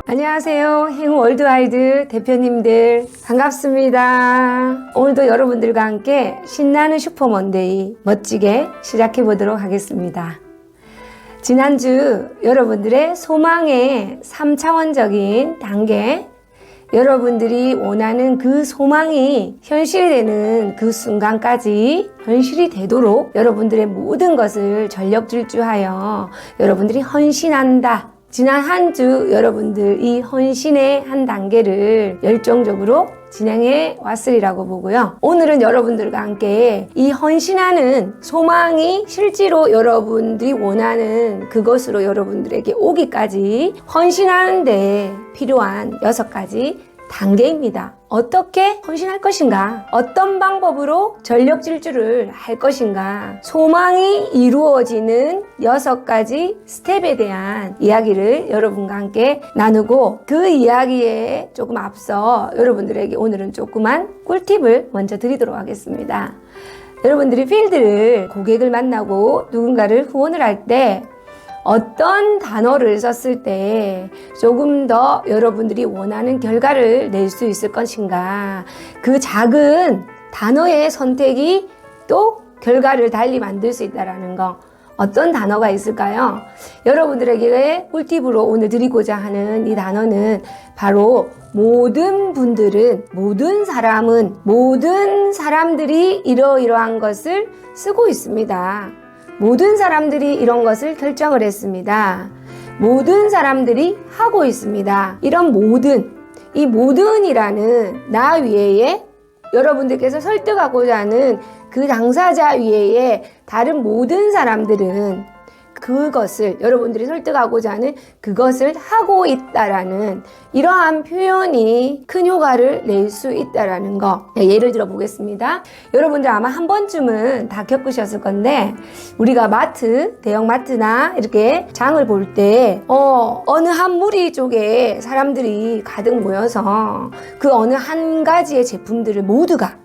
안녕하세요. 행월드와이드 대표님들 반갑습니다. 오늘도 여러분들과 함께 신나는 슈퍼먼데이 멋지게 시작해 보도록 하겠습니다. 지난주 여러분들의 소망의 3차원적인 단계, 여러분들이 원하는 그 소망이 현실이 되는 그 순간까지 현실이 되도록 여러분들의 모든 것을 전력 질주하여 여러분들이 헌신한다. 지난 한 주 여러분들 이 헌신의 한 단계를 열정적으로 진행해 왔으리라고 보고요. 오늘은 여러분들과 함께 이 헌신하는 소망이 실제로 여러분들이 원하는 그것으로 여러분들에게 오기까지 헌신하는 데 필요한 6가지 단계입니다. 어떻게 헌신할 것인가? 어떤 방법으로 전력 질주를 할 것인가? 소망이 이루어지는 6가지 스텝에 대한 이야기를 여러분과 함께 나누고, 그 이야기에 조금 앞서 여러분들에게 오늘은 조그만 꿀팁을 먼저 드리도록 하겠습니다. 여러분들이 필드를 고객을 만나고 누군가를 후원을 할 때 어떤 단어를 썼을 때 조금 더 여러분들이 원하는 결과를 낼 수 있을 것인가, 그 작은 단어의 선택이 또 결과를 달리 만들 수 있다는 거, 어떤 단어가 있을까요? 여러분들에게 꿀팁으로 오늘 드리고자 하는 이 단어는 바로 모든 분들은, 모든 사람들이 이러이러한 것을 쓰고 있습니다. 모든 사람들이 이런 것을 결정을 했습니다. 모든 사람들이 하고 있습니다. 이런 모든, 이 모든이라는 나 위에 여러분들께서 설득하고자 하는 그 당사자 위에 다른 모든 사람들은 그것을, 여러분들이 설득하고자 하는 그것을 하고 있다라는 이러한 표현이 큰 효과를 낼 수 있다라는 거. 예를 들어 보겠습니다. 여러분들 아마 한 번쯤은 다 겪으셨을 건데, 우리가 대형 마트나 이렇게 장을 볼 때 어느 한 무리 쪽에 사람들이 가득 모여서 그 어느 한 가지의 제품들을 모두가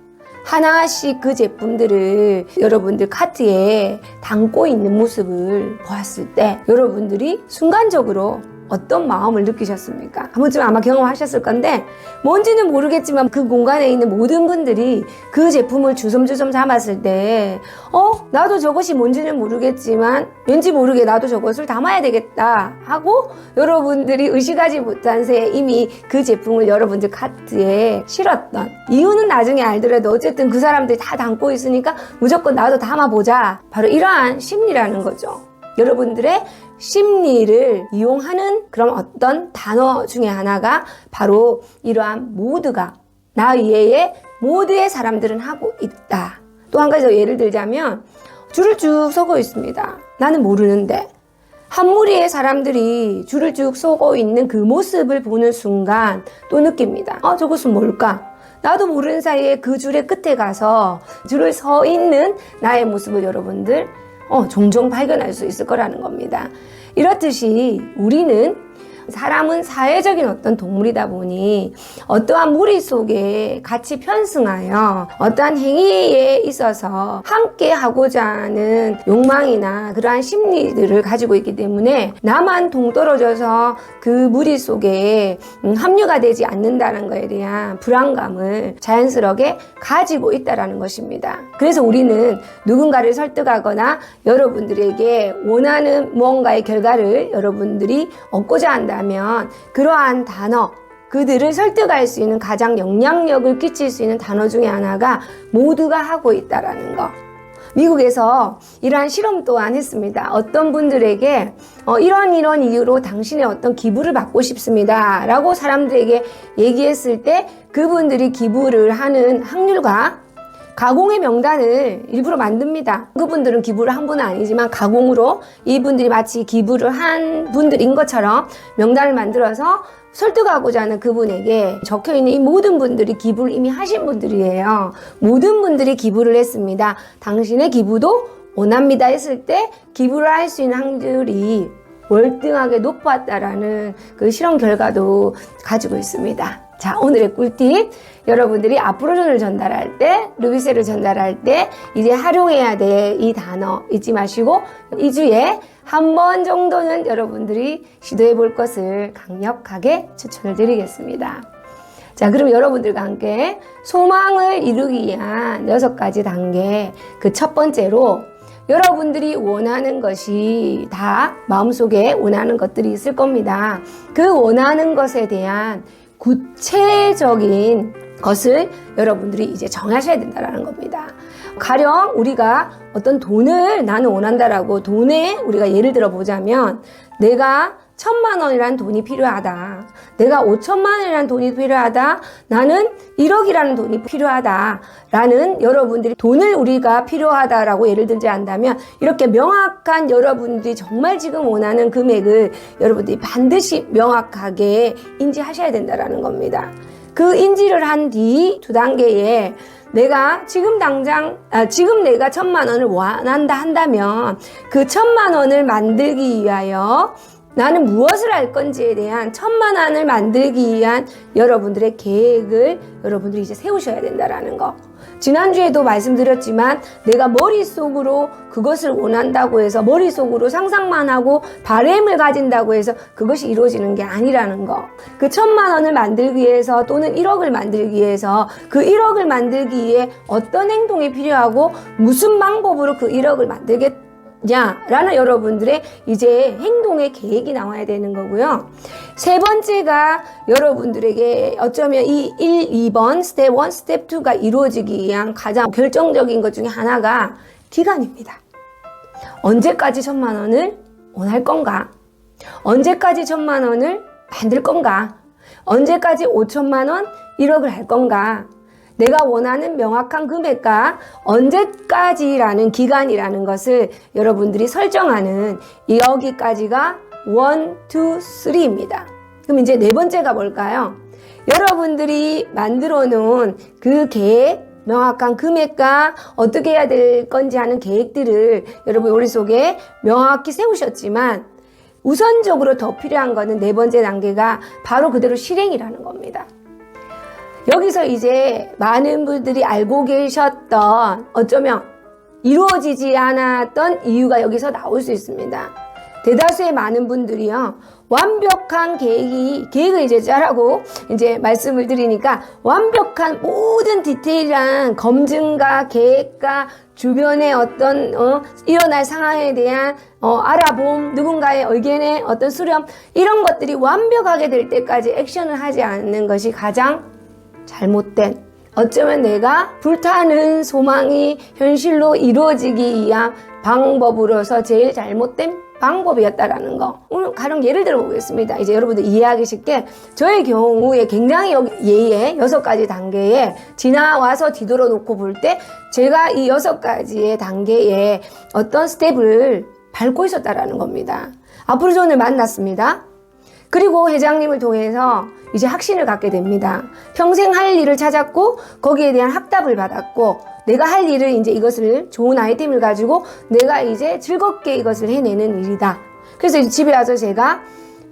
하나씩 그 제품들을 여러분들 카트에 담고 있는 모습을 보았을 때 여러분들이 순간적으로 어떤 마음을 느끼셨습니까? 한 번쯤 아마 경험하셨을 건데, 뭔지는 모르겠지만 그 공간에 있는 모든 분들이 그 제품을 주섬주섬 담았을 때 나도 저것이 뭔지는 모르겠지만 왠지 모르게 나도 저것을 담아야 되겠다 하고 여러분들이 의식하지 못한 새에 이미 그 제품을 여러분들 카트에 실었던 이유는 나중에 알더라도 어쨌든 그 사람들이 다 담고 있으니까 무조건 나도 담아보자. 바로 이러한 심리라는 거죠. 여러분들의 심리를 이용하는 그런 어떤 단어 중에 하나가 바로 이러한 모두가, 나 위에 모두의 사람들은 하고 있다. 또 한 가지 더 예를 들자면, 줄을 쭉 서고 있습니다. 나는 모르는데 한 무리의 사람들이 줄을 쭉 서고 있는 그 모습을 보는 순간 또 느낍니다. 저것은 뭘까? 나도 모르는 사이에 그 줄의 끝에 가서 줄을 서 있는 나의 모습을 여러분들 종종 발견할 수 있을 거라는 겁니다. 이렇듯이 사람은 사회적인 어떤 동물이다 보니 어떠한 무리 속에 같이 편승하여 어떠한 행위에 있어서 함께 하고자 하는 욕망이나 그러한 심리들을 가지고 있기 때문에 나만 동떨어져서 그 무리 속에 합류가 되지 않는다는 것에 대한 불안감을 자연스럽게 가지고 있다는 것입니다. 그래서 우리는 누군가를 설득하거나 여러분들에게 원하는 무언가의 결과를 여러분들이 얻고자 한다면 그러한 단어, 그들을 설득할 수 있는 가장 영향력을 끼칠 수 있는 단어 중에 하나가 모두가 하고 있다라는 거. 미국에서 이러한 실험 또한 했습니다. 어떤 분들에게 이런 이유로 당신의 어떤 기부를 받고 싶습니다 라고 사람들에게 얘기했을 때 그분들이 기부를 하는 확률과 가공의 명단을 일부러 만듭니다. 그분들은 기부를 한 분은 아니지만 가공으로 이분들이 마치 기부를 한 분들인 것처럼 명단을 만들어서 설득하고자 하는 그분에게 적혀있는 이 모든 분들이 기부를 이미 하신 분들이에요. 모든 분들이 기부를 했습니다. 당신의 기부도 원합니다 했을 때 기부를 할 수 있는 확률이 월등하게 높았다라는 그 실험 결과도 가지고 있습니다. 자, 오늘의 꿀팁. 여러분들이 아프로존을 전달할 때, 루비셀을 전달할 때 이제 활용해야 될 이 단어 잊지 마시고 2주에 한 번 정도는 여러분들이 시도해 볼 것을 강력하게 추천을 드리겠습니다. 자, 그럼 여러분들과 함께 소망을 이루기 위한 6가지 단계. 그 첫 번째로 여러분들이 원하는 것이 다 마음속에 원하는 것들이 있을 겁니다. 그 원하는 것에 대한 구체적인 것을 여러분들이 이제 정하셔야 된다는 겁니다. 가령 우리가 어떤 돈을 나는 원한다라고 돈에 우리가 예를 들어 보자면 내가 1,000만 원이라는 돈이 필요하다. 내가 5천만 원이라는 돈이 필요하다. 나는 1억이라는 돈이 필요하다. 라는 여러분들이 돈을 우리가 필요하다라고 예를 들지 않다면 이렇게 명확한 여러분들이 정말 지금 원하는 금액을 여러분들이 반드시 명확하게 인지하셔야 된다는 겁니다. 그 인지를 한 뒤 2단계에 내가 지금 당장 지금 내가 1,000만 원을 원한다 한다면 그 1,000만 원을 만들기 위하여 나는 무엇을 할 건지에 대한 1,000만 원을 만들기 위한 여러분들의 계획을 여러분들이 이제 세우셔야 된다라는 거. 지난주에도 말씀드렸지만 내가 머릿속으로 그것을 원한다고 해서 머릿속으로 상상만 하고 바램을 가진다고 해서 그것이 이루어지는 게 아니라는 거. 그 1,000만 원을 만들기 위해서 또는 1억을 만들기 위해서 그 1억을 만들기 위해 어떤 행동이 필요하고 무슨 방법으로 그 1억을 만들겠냐라는 여러분들의 이제 행동의 계획이 나와야 되는 거고요. 세 번째가 여러분들에게 어쩌면 이 1, 2번 스텝 1, 스텝 2가 이루어지기 위한 가장 결정적인 것 중에 하나가 기간입니다. 언제까지 1,000만 원을 원할 건가? 언제까지 1,000만 원을 만들 건가? 언제까지 5천만 원, 1억을 할 건가? 내가 원하는 명확한 금액과 언제까지라는 기간이라는 것을 여러분들이 설정하는 여기까지가 1, 2, 3입니다. 그럼 이제 네 번째가 뭘까요? 여러분들이 만들어 놓은 그 계획, 명확한 금액과 어떻게 해야 될 건지 하는 계획들을 여러분 머릿속에 명확히 세우셨지만 우선적으로 더 필요한 거는 네 번째 단계가 바로 그대로 실행이라는 겁니다. 여기서 이제 많은 분들이 알고 계셨던 어쩌면 이루어지지 않았던 이유가 여기서 나올 수 있습니다. 대다수의 많은 분들이요, 완벽한 계획을 이제 짜라고 이제 말씀을 드리니까 완벽한 모든 디테일한 검증과 계획과 주변의 어떤 일어날 상황에 대한 알아봄, 누군가의 의견에 어떤 수렴, 이런 것들이 완벽하게 될 때까지 액션을 하지 않는 것이 가장 잘못된, 어쩌면 내가 불타는 소망이 현실로 이루어지기 위한 방법으로서 제일 잘못된 방법이었다라는 거. 오늘 가령 예를 들어 보겠습니다. 이제 여러분들 이해하기 쉽게 저의 경우에 굉장히 예의 6가지 단계에 지나와서 뒤돌아 놓고 볼 때 제가 이 6가지의 단계에 어떤 스텝을 밟고 있었다라는 겁니다. 아프로존을 만났습니다. 그리고 회장님을 통해서 이제 확신을 갖게 됩니다. 평생 할 일을 찾았고 거기에 대한 확답을 받았고 내가 할 일을 이제 이것을 좋은 아이템을 가지고 내가 이제 즐겁게 이것을 해내는 일이다. 그래서 이제 집에 와서 제가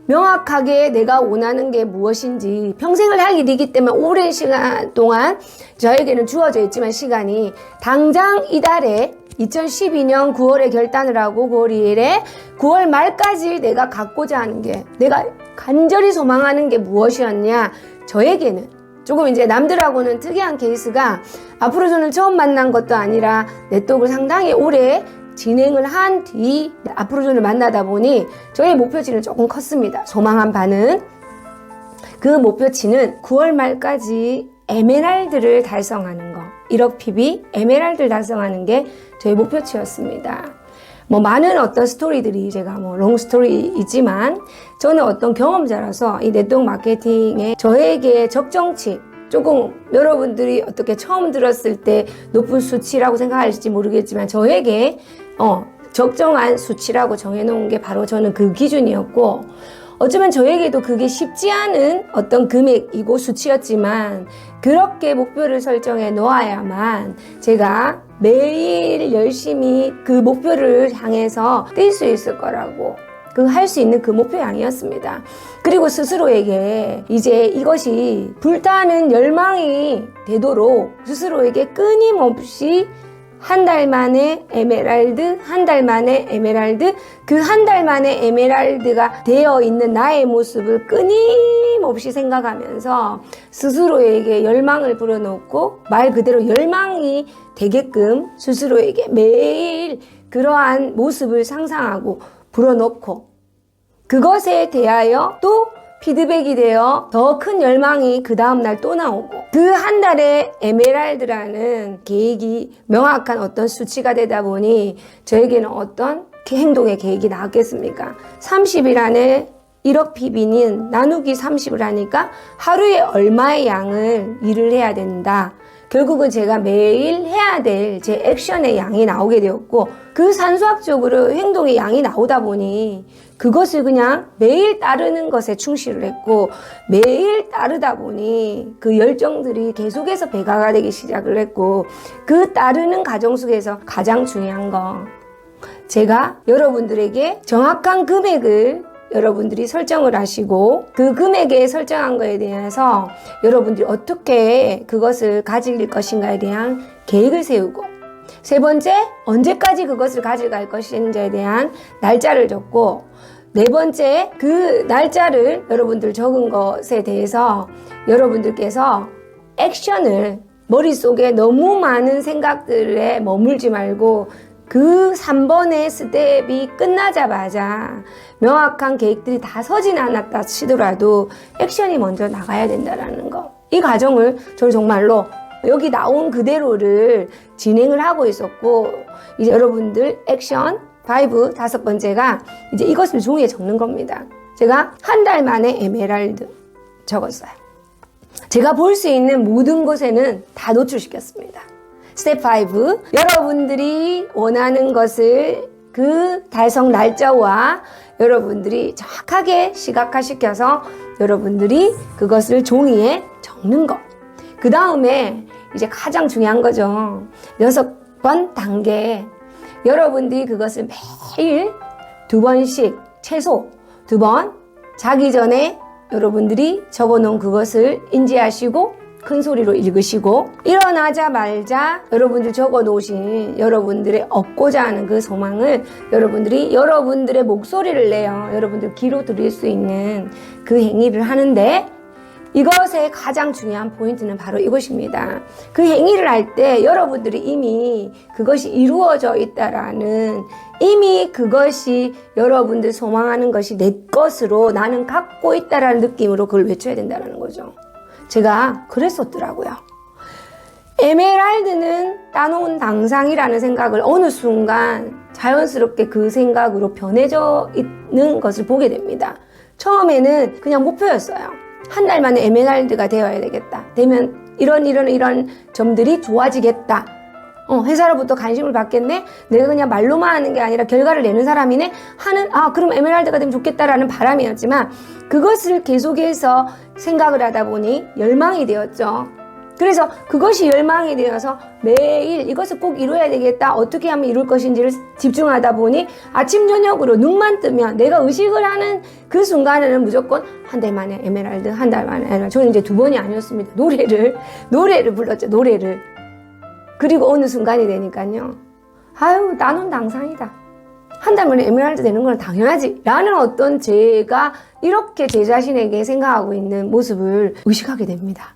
명확하게 내가 원하는 게 무엇인지, 평생을 할 일이기 때문에 오랜 시간 동안 저에게는 주어져 있지만 시간이 당장 이달에 2012년 9월에 결단을 하고 9월 2일에 9월 말까지 내가 갖고자 하는 게, 내가 간절히 소망하는 게 무엇이었냐. 저에게는 조금 이제 남들하고는 특이한 케이스가 아프로존을 처음 만난 것도 아니라 네트워크를 상당히 오래 진행을 한 뒤 아프로존을 만나다 보니 저의 목표치는 조금 컸습니다. 소망한 바는 그 목표치는 9월 말까지 에메랄드를 달성하는 거, 1억 PB 에메랄드를 달성하는 게 저의 목표치였습니다. 많은 어떤 스토리들이 제가 롱 스토리이지만 저는 어떤 경험자라서 이 네트워크 마케팅에 저에게 적정치, 조금 여러분들이 어떻게 처음 들었을 때 높은 수치라고 생각하실지 모르겠지만 저에게 적정한 수치라고 정해놓은 게 바로 저는 그 기준이었고, 어쩌면 저에게도 그게 쉽지 않은 어떤 금액이고 수치였지만 그렇게 목표를 설정해 놓아야만 제가 매일 열심히 그 목표를 향해서 뛸 수 있을 거라고, 그 할 수 있는 그 목표량이었습니다. 그리고 스스로에게 이제 이것이 불타는 열망이 되도록 스스로에게 끊임없이 한 달 만에 에메랄드, 한 달 만에 에메랄드, 그 한 달 만에 에메랄드가 되어 있는 나의 모습을 끊임없이 생각하면서 스스로에게 열망을 불어넣고 말 그대로 열망이 되게끔 스스로에게 매일 그러한 모습을 상상하고 불어넣고 그것에 대하여 또 피드백이 되어 더 큰 열망이 그 다음날 또 나오고 그 한 달에 에메랄드라는 계획이 명확한 어떤 수치가 되다 보니 저에게는 어떤 행동의 계획이 나왔겠습니까? 30일 안에 1억 PB는 나누기 30을 하니까 하루에 얼마의 양을 일을 해야 된다. 결국은 제가 매일 해야 될 제 액션의 양이 나오게 되었고 그 산수학적으로 행동의 양이 나오다 보니 그것을 그냥 매일 따르는 것에 충실을 했고 매일 따르다 보니 그 열정들이 계속해서 배가가 되기 시작을 했고 그 따르는 과정 속에서 가장 중요한 거 제가 여러분들에게 정확한 금액을 여러분들이 설정을 하시고 그 금액에 설정한 거에 대해서 여러분들이 어떻게 그것을 가질 것인가에 대한 계획을 세우고 세 번째, 언제까지 그것을 가져갈 것인지에 대한 날짜를 적고 네 번째, 그 날짜를 여러분들 적은 것에 대해서 여러분들께서 액션을 머릿속에 너무 많은 생각들에 머물지 말고 그 3번의 스텝이 끝나자마자 명확한 계획들이 다 서진 않았다 치더라도 액션이 먼저 나가야 된다는 거. 이 과정을 저는 정말로 여기 나온 그대로를 진행을 하고 있었고 이제 여러분들 액션 5, 다섯 번째가 이제 이것을 종이에 적는 겁니다. 제가 한 달 만에 에메랄드 적었어요. 제가 볼 수 있는 모든 곳에는 다 노출시켰습니다. 스텝 5, 여러분들이 원하는 것을 그 달성 날짜와 여러분들이 정확하게 시각화시켜서 여러분들이 그것을 종이에 적는 것. 그 다음에 이제 가장 중요한 거죠. 6번 단계. 여러분들이 그것을 매일 2번씩 최소 2번 자기 전에 여러분들이 적어놓은 그것을 인지하시고 큰 소리로 읽으시고 일어나자마자 여러분들 적어놓으신 여러분들의 얻고자 하는 그 소망을 여러분들이 여러분들의 목소리를 내어 여러분들 귀로 들을 수 있는 그 행위를 하는데 이것의 가장 중요한 포인트는 바로 이것입니다. 그 행위를 할 때 여러분들이 이미 그것이 이루어져 있다라는 이미 그것이 여러분들 소망하는 것이 내 것으로 나는 갖고 있다라는 느낌으로 그걸 외쳐야 된다는 거죠. 제가 그랬었더라고요. 에메랄드는 따놓은 당상이라는 생각을 어느 순간 자연스럽게 그 생각으로 변해져 있는 것을 보게 됩니다. 처음에는 그냥 목표였어요. 한 달 만에 에메랄드가 되어야 되겠다. 되면 이런 점들이 좋아지겠다. 회사로부터 관심을 받겠네. 내가 그냥 말로만 하는 게 아니라 결과를 내는 사람이네. 그럼 에메랄드가 되면 좋겠다라는 바람이었지만 그것을 계속해서 생각을 하다 보니 열망이 되었죠. 그래서 그것이 열망이 되어서 매일 이것을 꼭 이루어야 되겠다. 어떻게 하면 이룰 것인지를 집중하다 보니 아침 저녁으로 눈만 뜨면 내가 의식을 하는 그 순간에는 무조건 한 달 만에 에메랄드, 한 달 만에 에메랄드. 저는 이제 2번이 아니었습니다. 노래를 불렀죠. 노래를. 그리고 어느 순간이 되니까요. 나는 당상이다. 한 달 만에 에메랄드 되는 건 당연하지. 라는 어떤 제가 이렇게 제 자신에게 생각하고 있는 모습을 의식하게 됩니다.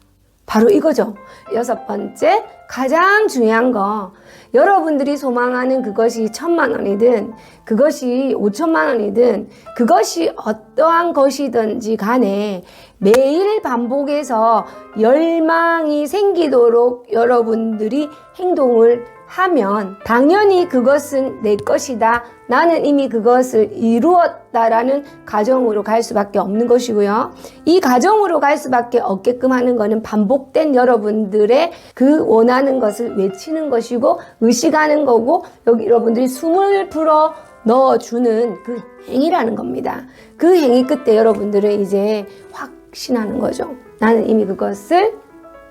바로 이거죠. 6번째, 가장 중요한 거. 여러분들이 소망하는 그것이 1,000만 원이든 그것이 5천만 원이든 그것이 어떠한 것이든지 간에 매일 반복해서 열망이 생기도록 여러분들이 행동을 하면 당연히 그것은 내 것이다. 나는 이미 그것을 이루었다라는 가정으로 갈 수밖에 없는 것이고요. 이 가정으로 갈 수밖에 없게끔 하는 것은 반복된 여러분들의 그 원하는 것을 외치는 것이고 의식하는 거고 여기 여러분들이 숨을 불어 넣어주는 그 행위라는 겁니다. 그 행위 끝에 여러분들은 이제 확신하는 거죠. 나는 이미 그것을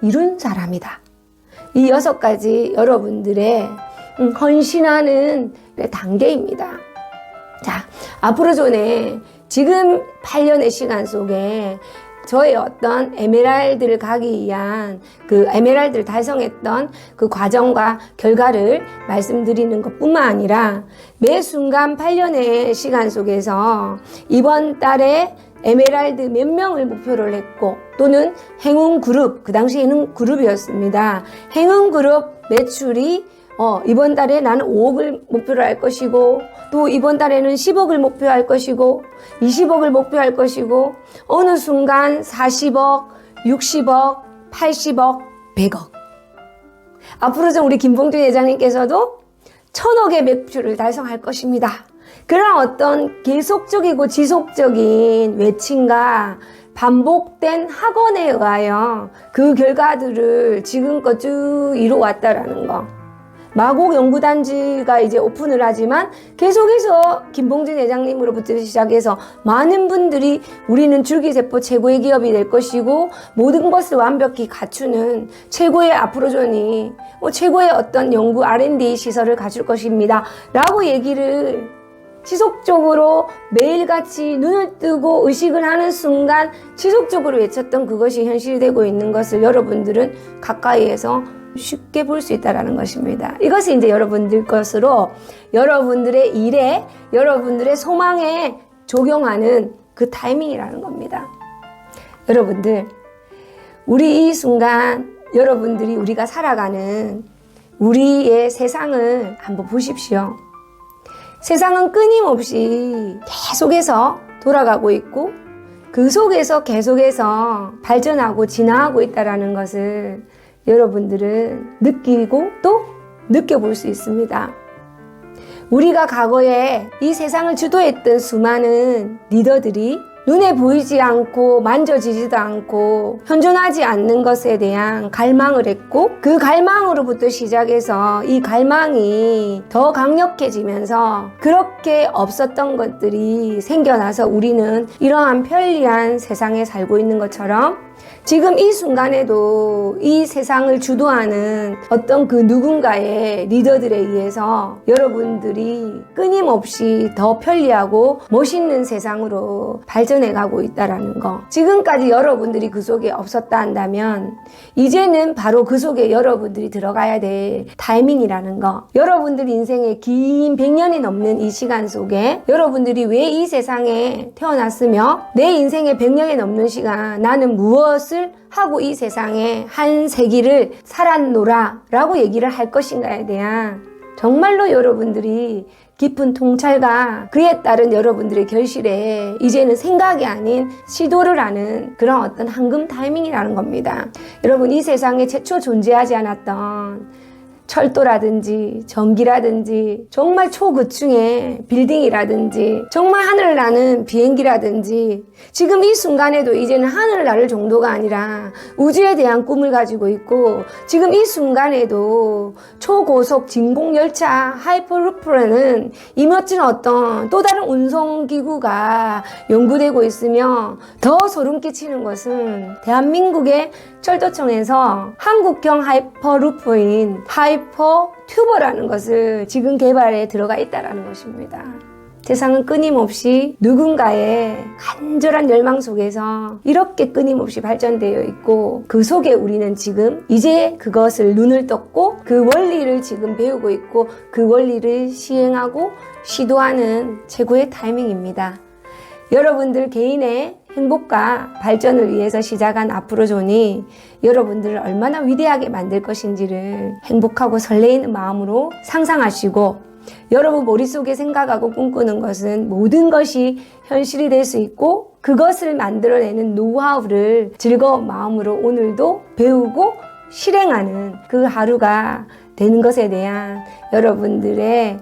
이룬 사람이다. 이 6가지 여러분들의 헌신하는 단계입니다. 자, 앞으로 전에 지금 8년의 시간 속에 저의 어떤 에메랄드를 가기 위한 그 에메랄드를 달성했던 그 과정과 결과를 말씀드리는 것 뿐만 아니라 매 순간 8년의 시간 속에서 이번 달에 에메랄드 몇 명을 목표로 했고 또는 행운그룹, 그 당시 행운그룹이었습니다. 행운그룹 매출이 이번 달에 나는 5억을 목표로 할 것이고 또 이번 달에는 10억을 목표할 것이고 20억을 목표할 것이고 어느 순간 40억, 60억, 80억, 100억. 앞으로 좀 우리 김봉준 회장님께서도 1000억의 매출을 달성할 것입니다. 그런 어떤 계속적이고 지속적인 외침과 반복된 학원에 의하여 그 결과들을 지금껏 쭉 이루어왔다라는 거. 마곡 연구단지가 이제 오픈을 하지만 계속해서 김봉준 회장님으로부터 시작해서 많은 분들이 우리는 줄기세포 최고의 기업이 될 것이고 모든 것을 완벽히 갖추는 최고의 앞으로전이 최고의 어떤 연구 R&D 시설을 갖출 것입니다 라고 얘기를 지속적으로 매일같이 눈을 뜨고 의식을 하는 순간 지속적으로 외쳤던 그것이 현실이 되고 있는 것을 여러분들은 가까이에서 쉽게 볼 수 있다는 것입니다. 이것이 이제 여러분들 것으로 여러분들의 일에 여러분들의 소망에 적용하는 그 타이밍이라는 겁니다. 여러분들, 우리 이 순간 여러분들이 우리가 살아가는 우리의 세상을 한번 보십시오. 세상은 끊임없이 계속해서 돌아가고 있고 그 속에서 계속해서 발전하고 진화하고 있다는 것을 여러분들은 느끼고 또 느껴볼 수 있습니다. 우리가 과거에 이 세상을 주도했던 수많은 리더들이 눈에 보이지 않고 만져지지도 않고 현존하지 않는 것에 대한 갈망을 했고 그 갈망으로부터 시작해서 이 갈망이 더 강력해지면서 그렇게 없었던 것들이 생겨나서 우리는 이러한 편리한 세상에 살고 있는 것처럼 지금 이 순간에도 이 세상을 주도하는 어떤 그 누군가의 리더들에 의해서 여러분들이 끊임없이 더 편리하고 멋있는 세상으로 발전해가고 있다는 거. 지금까지 여러분들이 그 속에 없었다 한다면 이제는 바로 그 속에 여러분들이 들어가야 될 타이밍이라는 거. 여러분들 인생의 긴 100년이 넘는 이 시간 속에 여러분들이 왜 이 세상에 태어났으며 내 인생의 100년이 넘는 시간 나는 무엇을 하고 이 세상에 한 세기를 살았노라 라고 얘기를 할 것인가에 대한 정말로 여러분들이 깊은 통찰과 그에 따른 여러분들의 결실에 이제는 생각이 아닌 시도를 하는 그런 어떤 황금 타이밍이라는 겁니다. 여러분, 이 세상에 최초 존재하지 않았던 철도라든지 전기라든지 정말 초고층의 빌딩이라든지 정말 하늘을 나는 비행기라든지 지금 이 순간에도 이제는 하늘을 나를 정도가 아니라 우주에 대한 꿈을 가지고 있고 지금 이 순간에도 초고속 진공열차 하이퍼루프라는 이 멋진 어떤 또 다른 운송기구가 연구되고 있으며 더 소름 끼치는 것은 대한민국의 철도청에서 한국형 하이퍼루프인 하이퍼 튜버라는 것을 지금 개발에 들어가 있다는 것입니다. 세상은 끊임없이 누군가의 간절한 열망 속에서 이렇게 끊임없이 발전되어 있고 그 속에 우리는 지금 이제 그것을 눈을 떴고 그 원리를 지금 배우고 있고 그 원리를 시행하고 시도하는 최고의 타이밍입니다. 여러분들 개인의 행복과 발전을 위해서 시작한 앞으로존이 여러분들을 얼마나 위대하게 만들 것인지를 행복하고 설레이는 마음으로 상상하시고 여러분 머릿속에 생각하고 꿈꾸는 것은 모든 것이 현실이 될 수 있고 그것을 만들어내는 노하우를 즐거운 마음으로 오늘도 배우고 실행하는 그 하루가 되는 것에 대한 여러분들의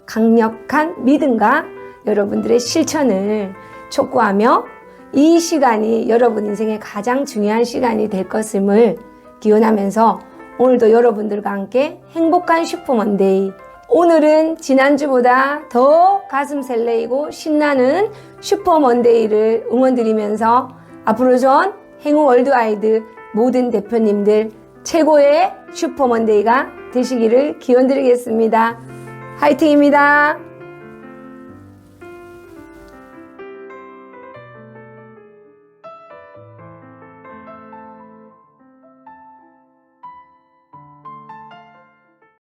강력한 믿음과 여러분들의 실천을 촉구하며 이 시간이 여러분 인생의 가장 중요한 시간이 될 것임을 기원하면서 오늘도 여러분들과 함께 행복한 슈퍼먼데이, 오늘은 지난주보다 더 가슴 설레이고 신나는 슈퍼먼데이를 응원드리면서 앞으로 전 행운 월드와이드 모든 대표님들 최고의 슈퍼먼데이가 되시기를 기원드리겠습니다. 화이팅입니다.